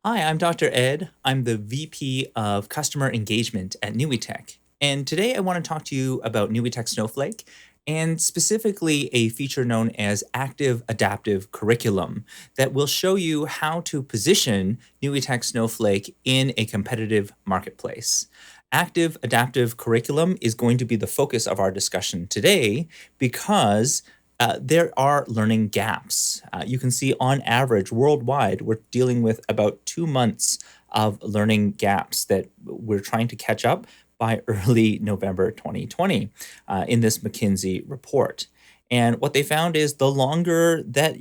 Hi, I'm Dr. Ed. I'm the VP of Customer Engagement at NUITEQ. And today I want to talk to you about NUITEQ Snowflake and specifically a feature known as Active Adaptive Curriculum that will show you how to position NUITEQ Snowflake in a competitive marketplace. Active Adaptive Curriculum is going to be the focus of our discussion today because there are learning gaps. You can see on average worldwide, we're dealing with about 2 months of learning gaps that we're trying to catch up by early November 2020 in this McKinsey report. And what they found is the longer that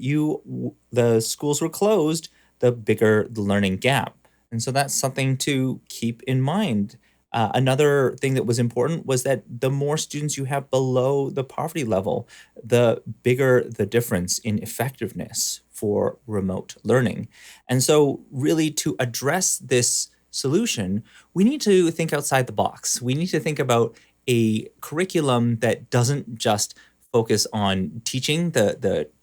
the schools were closed, the bigger the learning gap. And so that's something to keep in mind. Another thing that was important was that the more students you have below the poverty level, the bigger the difference in effectiveness for remote learning. And so, really, to address this solution, we need to think outside the box. We need to think about a curriculum that doesn't just focus on teaching to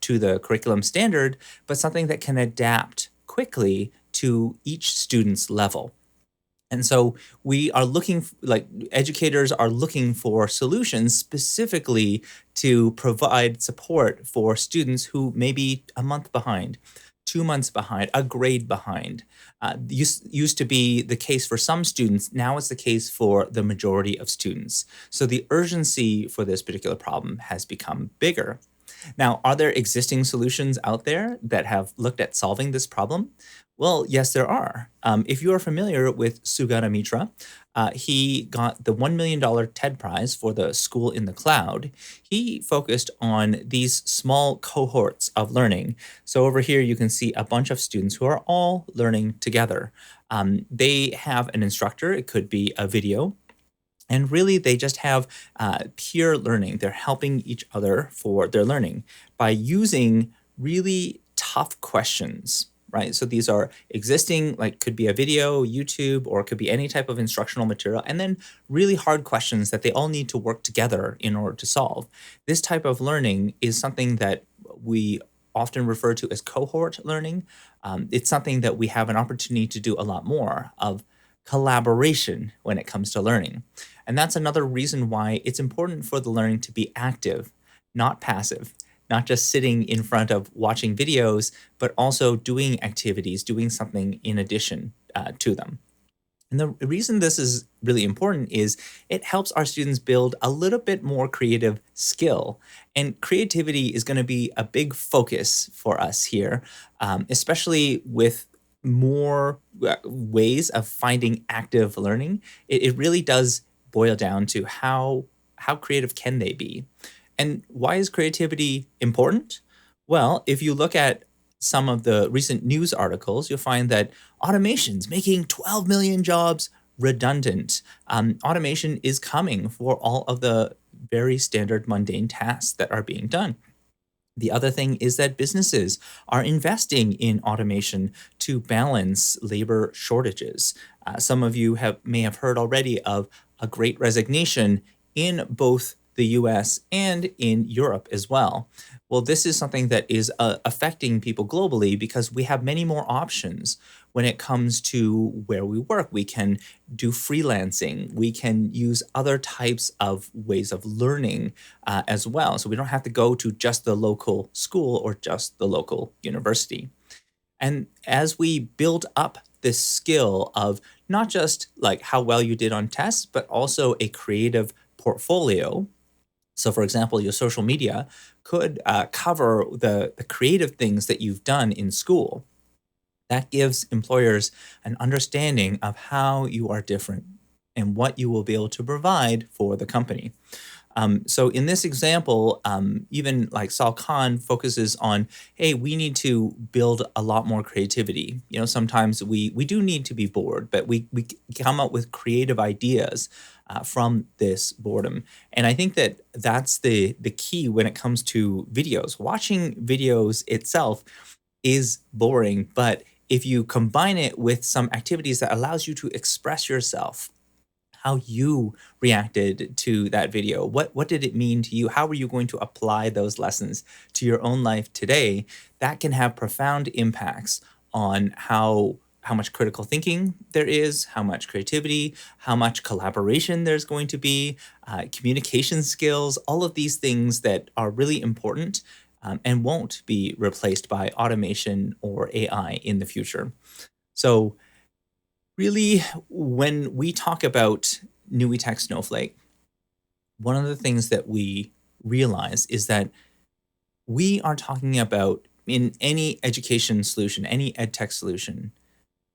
the curriculum standard, but something that can adapt quickly to each student's level. And so we are like educators are looking for solutions specifically to provide support for students who may be a month behind, 2 months behind, a grade behind. Used to be the case for some students. Now it's the case for the majority of students. So the urgency for this particular problem has become bigger. Now, are there existing solutions out there that have looked at solving this problem? Well, yes, there are. If you are familiar with Sugata Mitra, he got the $1 million TED Prize for the School in the Cloud. He focused on these small cohorts of learning. So over here, you can see a bunch of students who are all learning together. They have an instructor. It could be a video. And really, they just have peer learning. They're helping each other for their learning by using really tough questions, right? So these are existing, like could be a video, YouTube, or it could be any type of instructional material, and then really hard questions that they all need to work together in order to solve. This type of learning is something that we often refer to as cohort learning. It's something that we have an opportunity to do a lot more of collaboration when it comes to learning. And that's another reason why it's important for the learning to be active, not passive, not just sitting in front of watching videos, but also doing activities, doing something in addition to them. And the reason this is really important is it helps our students build a little bit more creative skill. And creativity is going to be a big focus for us here, especially with more ways of finding active learning. It really does boil down to how creative can they be. And why is creativity important? Well, if you look at some of the recent news articles, you'll find that automation's making 12 million jobs redundant. Automation is coming for all of the very standard mundane tasks that are being done. The other thing is that businesses are investing in automation to balance labor shortages. Some of you may have heard already of a great resignation in both the US and in Europe as well. Well, this is something that is affecting people globally because we have many more options when it comes to where we work. We can do freelancing, we can use other types of ways of learning as well. So we don't have to go to just the local school or just the local university. And as we build up this skill of not just like how well you did on tests, but also a creative portfolio. So, for example, your social media could cover the creative things that you've done in school. That gives employers an understanding of how you are different and what you will be able to provide for the company. So in this example, even like Sal Khan focuses on, hey, we need to build a lot more creativity. You know, sometimes we do need to be bored, but we come up with creative ideas from this boredom. And I think that that's the key when it comes to videos. Watching videos itself is boring, but if you combine it with some activities that allows you to express yourself, how you reacted to that video. What did it mean to you? How are you going to apply those lessons to your own life today? That can have profound impacts on how much critical thinking there is, how much creativity, how much collaboration there's going to be, communication skills, all of these things that are really important and won't be replaced by automation or AI in the future. So really, when we talk about NUITEQ Snowflake, one of the things that we realize is that we are talking about, in any education solution, any edtech solution,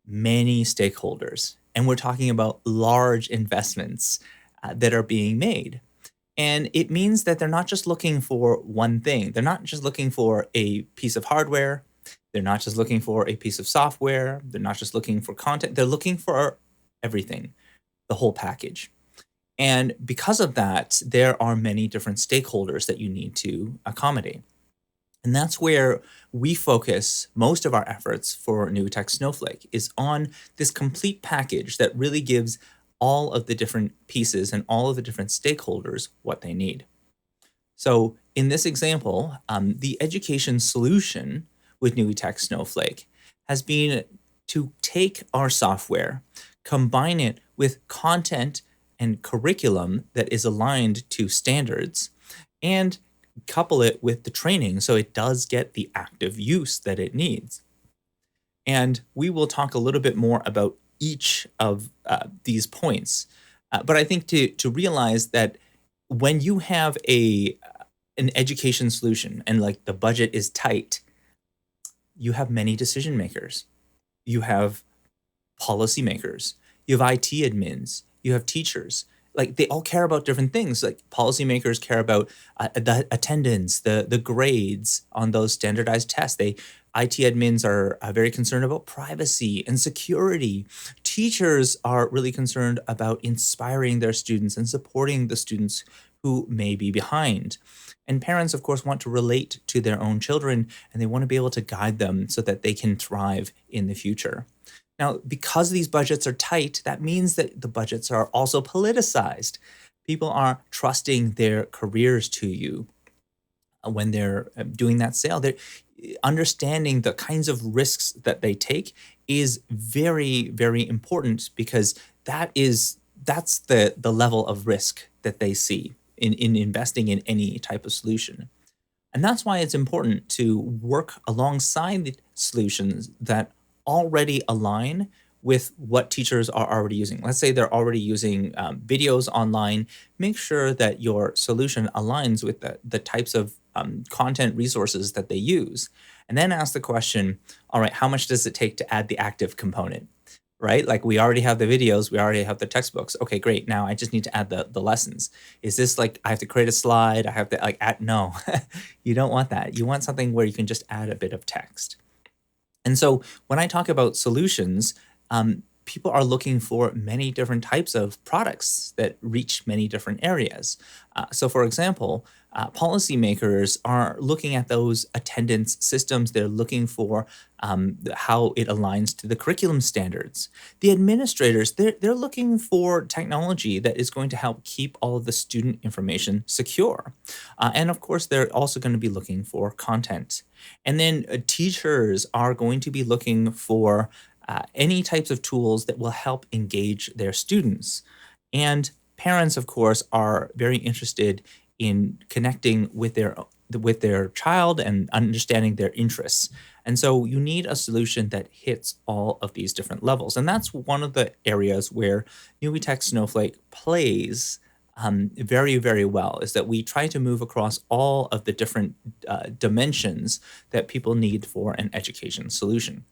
many stakeholders. And we're talking about large investments that are being made. And it means that they're not just looking for one thing. They're not just looking for a piece of hardware. They're not just looking for a piece of software. They're not just looking for content. They're looking for everything, the whole package. And because of that, there are many different stakeholders that you need to accommodate. And that's where we focus most of our efforts for NUITEQ Snowflake, is on this complete package that really gives all of the different pieces and all of the different stakeholders what they need. So in this example, the education solution with NUITEQ Snowflake has been to take our software, combine it with content and curriculum that is aligned to standards, and couple it with the training so it does get the active use that it needs. And we will talk a little bit more about each of these points. But I think to realize that when you have an education solution and like the budget is tight, you have many decision makers. You have policymakers, you have IT admins, you have teachers. Like they all care about different things. Like policymakers care about the attendance, the grades on those standardized tests. IT admins are very concerned about privacy and security. Teachers are really concerned about inspiring their students and supporting the students who may be behind. And parents, of course, want to relate to their own children, and they want to be able to guide them so that they can thrive in the future. Now, because these budgets are tight, that means that the budgets are also politicized. People are trusting their careers to you when they're doing that sale. They're understanding the kinds of risks that they take is very, very important, because that's the level of risk that they see in investing in any type of solution. And that's why it's important to work alongside the solutions that already align with what teachers are already using. Let's say they're already using videos online. Make sure that your solution aligns with the types of content resources that they use. And then ask the question, all right, how much does it take to add the active component? Right? Like we already have the videos, we already have the textbooks. Okay, great. Now I just need to add the lessons. Is this like I have to create a slide? I have to like add? No, you don't want that. You want something where you can just add a bit of text. And so when I talk about solutions, people are looking for many different types of products that reach many different areas. So for example, policymakers are looking at those attendance systems. They're looking for how it aligns to the curriculum standards. The administrators, they're looking for technology that is going to help keep all of the student information secure. And of course, they're also going to be looking for content. And then teachers are going to be looking for any types of tools that will help engage their students. And parents, of course, are very interested in connecting with their child and understanding their interests. And so you need a solution that hits all of these different levels. And that's one of the areas where NUITEQ Snowflake plays very, very well, is that we try to move across all of the different dimensions that people need for an education solution.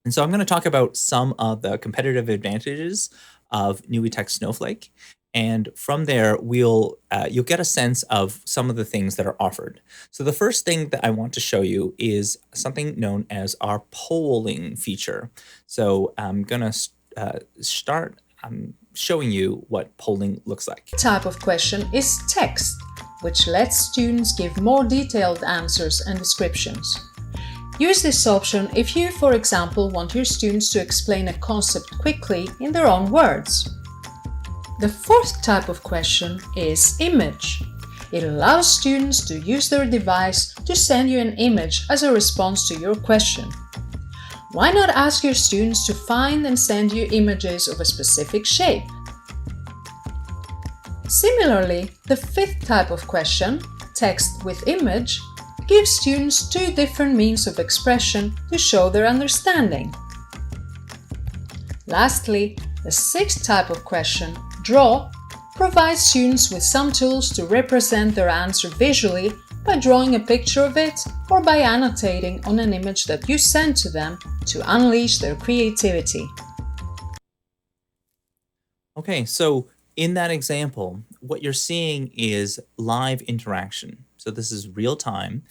And so I'm going to talk about some of the competitive advantages of NUITEQ Snowflake. And from there, you'll get a sense of some of the things that are offered. So the first thing that I want to show you is something known as our polling feature. So I'm going to start showing you what polling looks like. Type of question is text, which lets students give more detailed answers and descriptions. Use this option if you, for example, want your students to explain a concept quickly in their own words. The fourth type of question is image. It allows students to use their device to send you an image as a response to your question. Why not ask your students to find and send you images of a specific shape? Similarly, the fifth type of question, text with image, gives students two different means of expression to show their understanding. Lastly, the sixth type of question, draw, provides students with some tools to represent their answer visually by drawing a picture of it or by annotating on an image that you send to them to unleash their creativity. Okay, so in that example, what you're seeing is live interaction. So this is real time.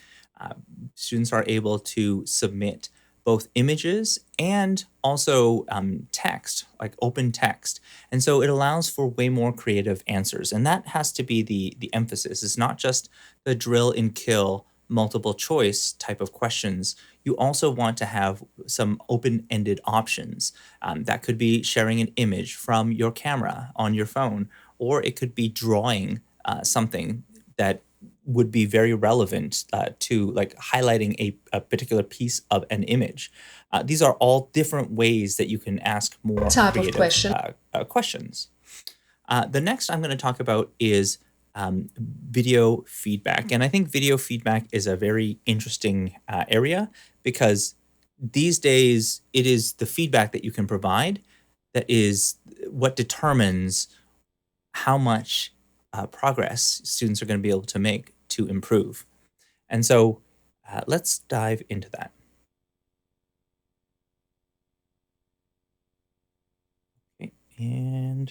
Students are able to submit both images and also text, like open text. And so it allows for way more creative answers. And that has to be the emphasis. It's not just the drill and kill multiple choice type of questions. You also want to have some open-ended options. That could be sharing an image from your camera on your phone, or it could be drawing something that would be very relevant to like highlighting a particular piece of an image. These are all different ways that you can ask more Type of creative question. questions. The next I'm going to talk about is video feedback. And I think video feedback is a very interesting area because these days it is the feedback that you can provide that is what determines how much progress students are going to be able to make to improve. And so let's dive into that. Okay, and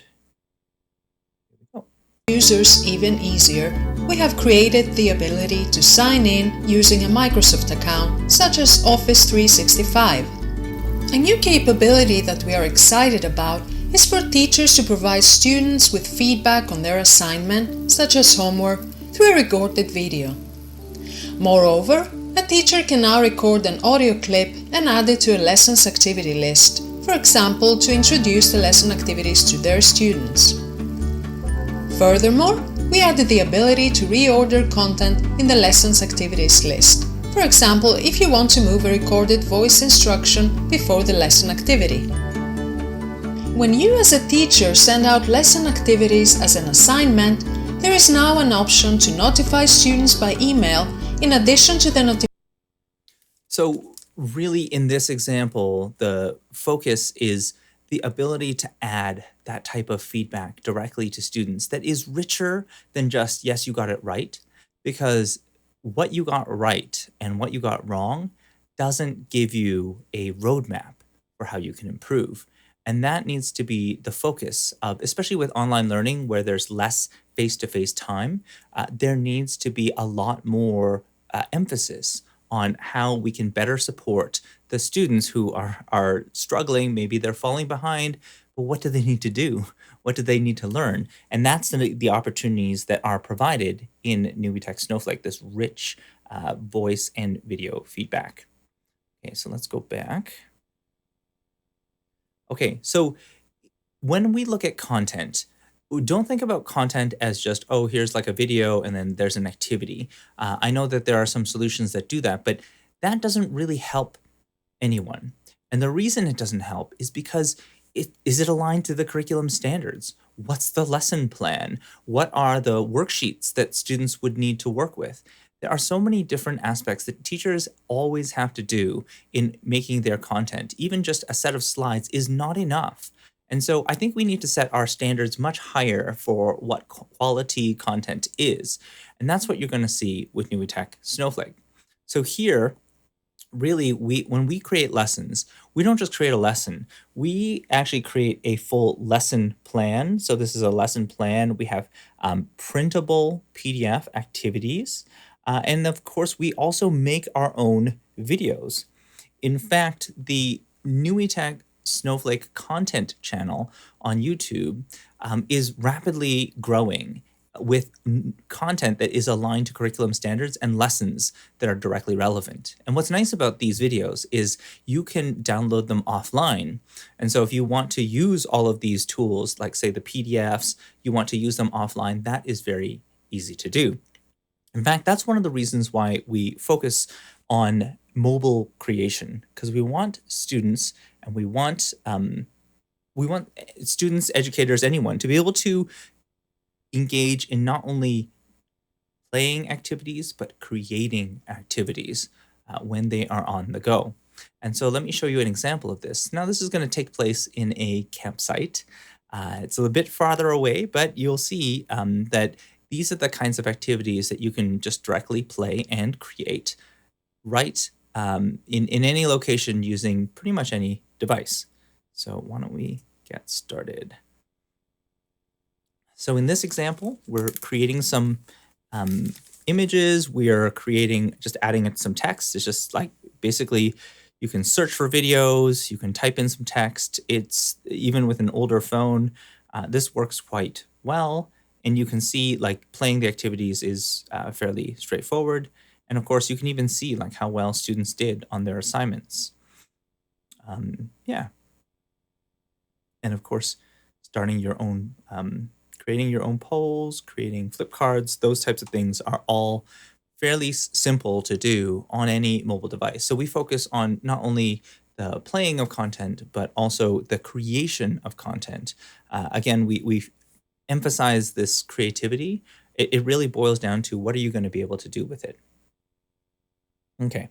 here we go. Users even easier, we have created the ability to sign in using a Microsoft account, such as Office 365. A new capability that we are excited about is for teachers to provide students with feedback on their assignment, such as homework, through a recorded video. Moreover, a teacher can now record an audio clip and add it to a lessons activity list, for example, to introduce the lesson activities to their students. Furthermore, we added the ability to reorder content in the lessons activities list. For example, if you want to move a recorded voice instruction before the lesson activity. When you as a teacher send out lesson activities as an assignment, there is now an option to notify students by email in addition to the notification. So really in this example, the focus is the ability to add that type of feedback directly to students that is richer than just, yes, you got it right, because what you got right and what you got wrong doesn't give you a roadmap for how you can improve. And that needs to be the focus of, especially with online learning where there's less face-to-face time, there needs to be a lot more emphasis on how we can better support the students who are struggling. Maybe they're falling behind, but what do they need to do? What do they need to learn? And that's the opportunities that are provided in NUITEQ Snowflake, this rich voice and video feedback. Okay, so let's go back. Okay, so when we look at content, don't think about content as just, oh, here's like a video and then there's an activity. I know that there are some solutions that do that, but that doesn't really help anyone. And the reason it doesn't help is because is it aligned to the curriculum standards? What's the lesson plan? What are the worksheets that students would need to work with? There are so many different aspects that teachers always have to do in making their content. Even just a set of slides is not enough. And so I think we need to set our standards much higher for what quality content is. And that's what you're going to see with NUITEQ Snowflake. So here, really, when we create lessons, we don't just create a lesson. We actually create a full lesson plan. So this is a lesson plan. We have printable PDF activities. And of course, we also make our own videos. In fact, the NUITEQ Snowflake content channel on YouTube is rapidly growing with content that is aligned to curriculum standards and lessons that are directly relevant. And what's nice about these videos is you can download them offline. And so if you want to use all of these tools, like say the PDFs, you want to use them offline, that is very easy to do. In fact, that's one of the reasons why we focus on mobile creation, because we want students and we want students, educators, anyone to be able to engage in not only playing activities, but creating activities when they are on the go. And so let me show you an example of this. Now, this is going to take place in a campsite. It's a bit farther away, but you'll see that these are the kinds of activities that you can just directly play and create right in any location using pretty much any device. So why don't we get started? So in this example, we're creating some um, images. We are just adding in some text. It's just like basically you can search for videos, you can type in some text. It's even with an older phone, this works quite well. And you can see like playing the activities is fairly straightforward. And of course, you can even see like how well students did on their assignments. Yeah. And of course, starting your own creating your own polls, creating flip cards, those types of things are all fairly simple to do on any mobile device. So we focus on not only the playing of content, but also the creation of content. Again, we emphasize this creativity. It really boils down to what are you going to be able to do with it? Okay.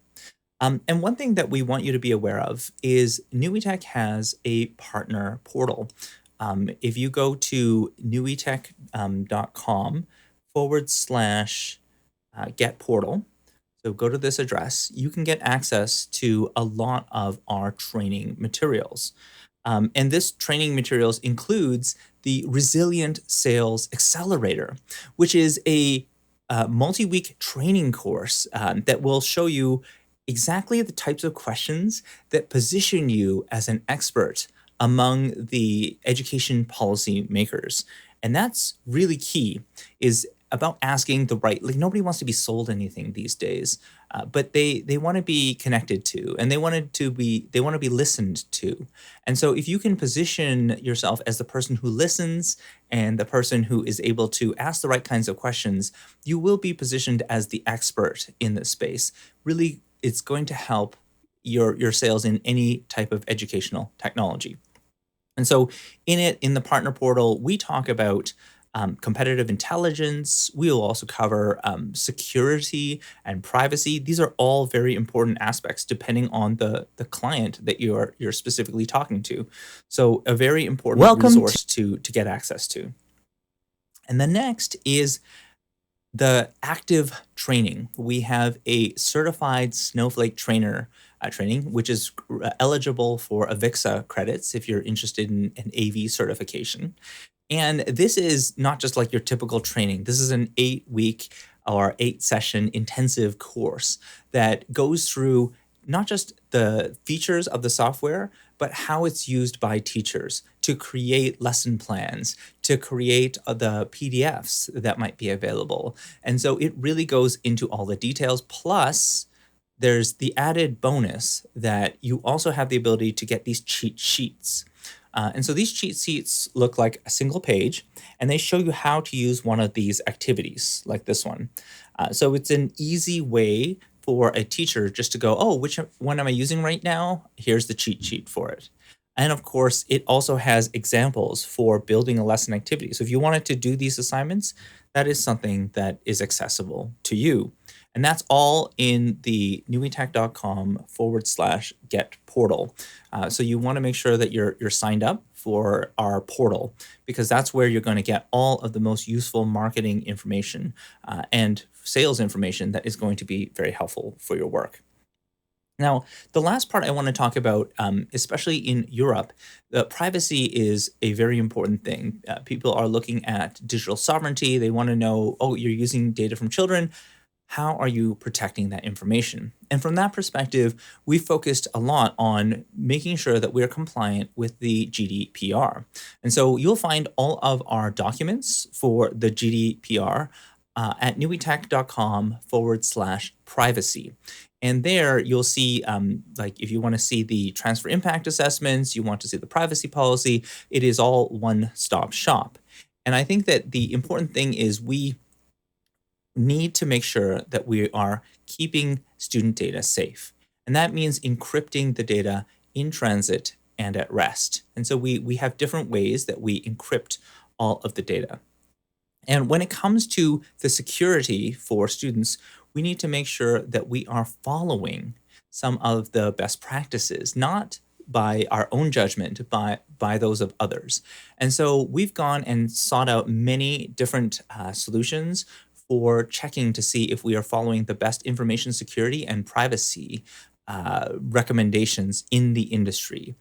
And one thing that we want you to be aware of is NUITEQ has a partner portal. If you go to NUITEQ.com / get portal, so go to this address, you can get access to a lot of our training materials. And this training materials includes the Resilient Sales Accelerator, which is a multi-week training course that will show you exactly the types of questions that position you as an expert among the education policy makers. And that's really key, is about asking the right, like nobody wants to be sold anything these days, but they want to be connected to, and they want to be listened to. And so if you can position yourself as the person who listens and the person who is able to ask the right kinds of questions, you will be positioned as the expert in this space. Really, it's going to help your sales in any type of educational technology. And so in the partner portal, we talk about competitive intelligence. We will also cover security and privacy. These are all very important aspects depending on the client that you're specifically talking to. So a very important resource to get access to. And the next is the active training. We have a certified Snowflake trainer training, which is eligible for Avixa credits if you're interested in an AV certification. And this is not just like your typical training. This is an 8-week or 8-session intensive course that goes through not just the features of the software, but how it's used by teachers to create lesson plans, to create the PDFs that might be available. And so it really goes into all the details. Plus, there's the added bonus that you also have the ability to get these cheat sheets. And so these cheat sheets look like a single page, and they show you how to use one of these activities, like this one. So it's an easy way for a teacher just to go, oh, which one am I using right now? Here's the cheat sheet for it. And of course, it also has examples for building a lesson activity. So if you wanted to do these assignments, that is something that is accessible to you. And that's all in the NUITEQ.com / get portal. So you want to make sure that you're signed up for our portal, because that's where you're going to get all of the most useful marketing information and sales information that is going to be very helpful for your work. Now, the last part I want to talk about, especially in Europe, privacy is a very important thing. People are looking at digital sovereignty. They want to know, oh, you're using data from children. How are you protecting that information? And from that perspective, we focused a lot on making sure that we're compliant with the GDPR. And so you'll find all of our documents for the GDPR at NUITEQ.com / privacy. And there you'll see, like if you want to see the transfer impact assessments, you want to see the privacy policy, it is all one-stop shop. And I think that the important thing is we need to make sure that we are keeping student data safe. And that means encrypting the data in transit and at rest. And so we have different ways that we encrypt all of the data. And when it comes to the security for students, we need to make sure that we are following some of the best practices, not by our own judgment, by those of others. And so we've gone and sought out many different solutions for checking to see if we are following the best information security and privacy recommendations in the industry.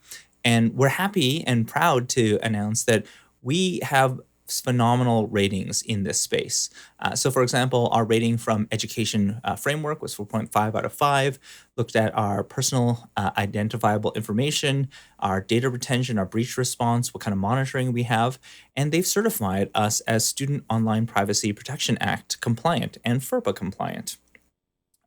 And we're happy and proud to announce that we have phenomenal ratings in this space. So, for example, our rating from Education Framework was 4.5 out of 5, looked at our personal identifiable information, our data retention, our breach response, what kind of monitoring we have, and they've certified us as Student Online Privacy Protection Act compliant and FERPA compliant.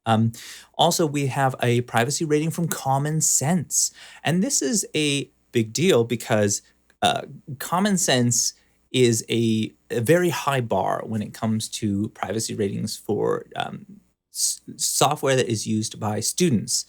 Um, Also, we have a privacy rating from Common Sense. And this is a big deal because uh, Common Sense is a very high bar when it comes to privacy ratings for software that is used by students.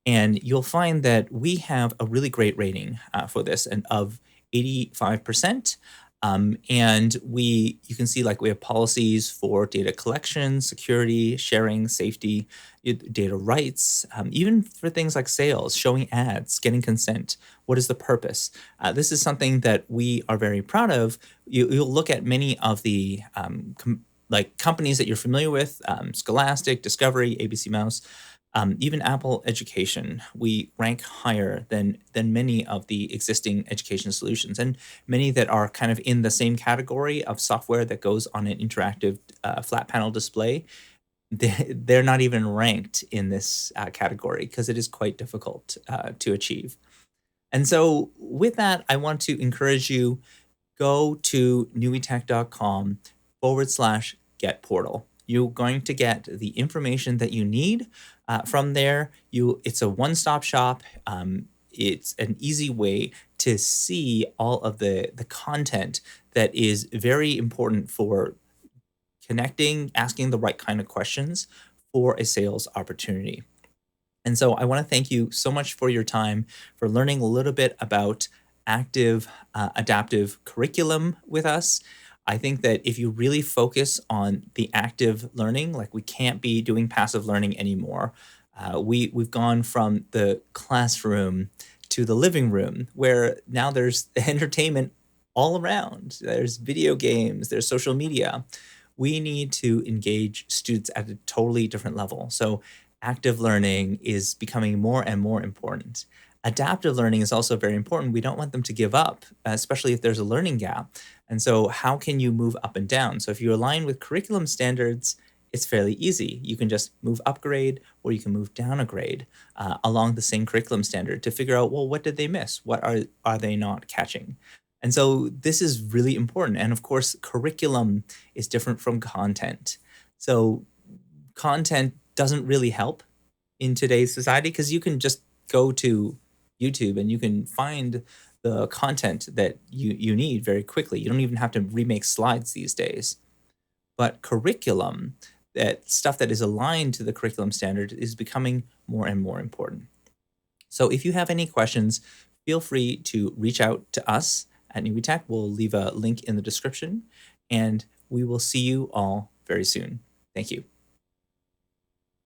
And you'll find that we have a really great rating for this and of 85%. And you can see like we have policies for data collection, security, sharing, safety, data rights, even for things like sales, showing ads, getting consent. What is the purpose? This is something that we are very proud of. You'll look at many of the like companies that you're familiar with, Scholastic, Discovery, ABC Mouse, even Apple Education, we rank higher than many of the existing education solutions, and many that are kind of in the same category of software that goes on an interactive flat panel display. They're not even ranked in this category because it is quite difficult to achieve. And so, with that, I want to encourage you go to nuitec.com/get portal. You're going to get the information that you need from there. It's a one-stop shop. It's an easy way to see all of the content that is very important for connecting, asking the right kind of questions for a sales opportunity. And so I want to thank you so much for your time, for learning a little bit about active adaptive curriculum with us. I think that if you really focus on the active learning, like we can't be doing passive learning anymore. We've gone from the classroom to the living room, where now there's entertainment all around. There's video games, there's social media. We need to engage students at a totally different level. So active learning is becoming more and more important. Adaptive learning is also very important. We don't want them to give up, especially if there's a learning gap. And so, how can you move up and down? So, if you align with curriculum standards, it's fairly easy. You can just move upgrade or you can move down a grade along the same curriculum standard to figure out, well, what did they miss? What are they not catching? And so, this is really important. And of course, curriculum is different from content. So, content doesn't really help in today's society because you can just go to YouTube and you can find the content that you need very quickly. You don't even have to remake slides these days. But curriculum, that stuff that is aligned to the curriculum standard, is becoming more and more important. So if you have any questions, feel free to reach out to us at NUITEQ. We'll leave a link in the description, and we will see you all very soon. Thank you.